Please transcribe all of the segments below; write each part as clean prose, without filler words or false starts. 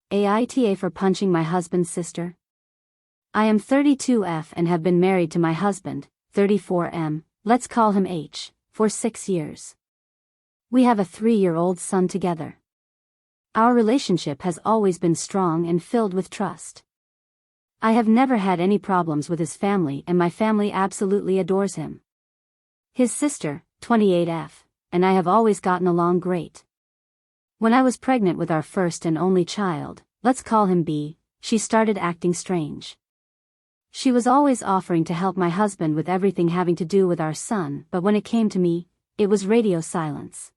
AITA for punching my husband's sister. I am 32F and have been married to my husband, 34M, let's call him H, for 6 years. We have a 3-year-old son together. Our relationship has always been strong and filled with trust. I have never had any problems with his family and my family absolutely adores him. His sister, 28F, and I have always gotten along great. When I was pregnant with our first and only child, let's call him B, she started acting strange. She was always offering to help my husband with everything having to do with our son, but when it came to me, it was radio silence.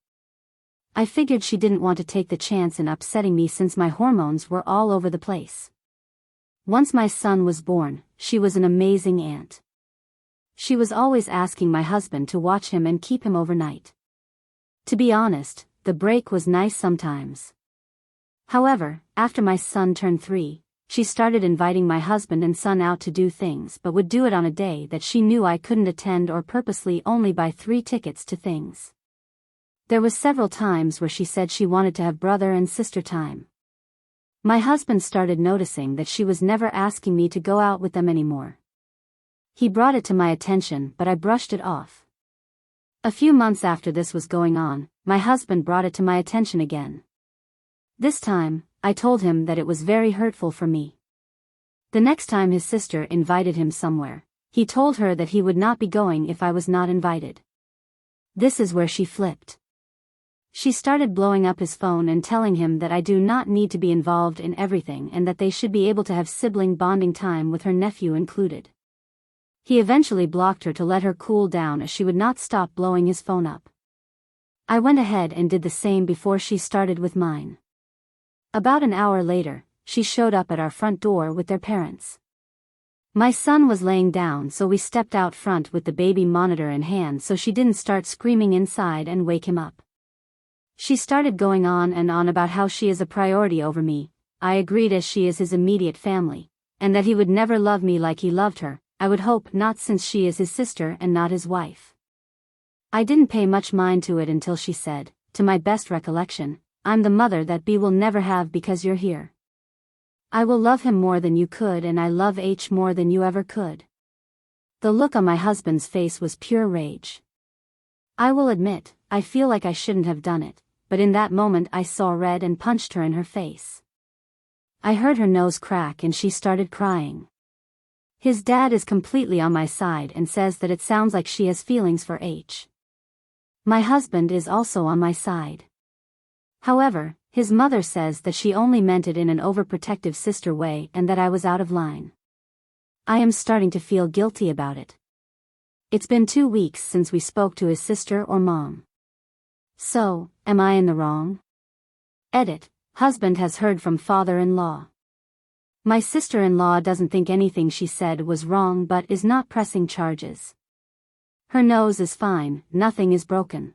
I figured she didn't want to take the chance in upsetting me since my hormones were all over the place. Once my son was born, she was an amazing aunt. She was always asking my husband to watch him and keep him overnight. To be honest, the break was nice sometimes. However, after my son turned 3, she started inviting my husband and son out to do things but would do it on a day that she knew I couldn't attend or purposely only buy 3 tickets to things. There was several times where she said she wanted to have brother and sister time. My husband started noticing that she was never asking me to go out with them anymore. He brought it to my attention but I brushed it off. A few months after this was going on, my husband brought it to my attention again. This time, I told him that it was very hurtful for me. The next time his sister invited him somewhere, he told her that he would not be going if I was not invited. This is where she flipped. She started blowing up his phone and telling him that I do not need to be involved in everything and that they should be able to have sibling bonding time with her nephew included. He eventually blocked her to let her cool down as she would not stop blowing his phone up. I went ahead and did the same before she started with mine. About an hour later, she showed up at our front door with their parents. My son was laying down so we stepped out front with the baby monitor in hand so she didn't start screaming inside and wake him up. She started going on and on about how she is a priority over me. I agreed as she is his immediate family, and that he would never love me like he loved her. I would hope not since she is his sister and not his wife. I didn't pay much mind to it until she said, to my best recollection, I'm the mother that B will never have because you're here. I will love him more than you could and I love H more than you ever could. The look on my husband's face was pure rage. I will admit, I feel like I shouldn't have done it, but in that moment I saw red and punched her in her face. I heard her nose crack and she started crying. His dad is completely on my side and says that it sounds like she has feelings for H. My husband is also on my side. However, his mother says that she only meant it in an overprotective sister way and that I was out of line. I am starting to feel guilty about it. It's been 2 weeks since we spoke to his sister or mom. So, am I in the wrong? Edit, husband has heard from father-in-law. My sister-in-law doesn't think anything she said was wrong but is not pressing charges. Her nose is fine, nothing is broken.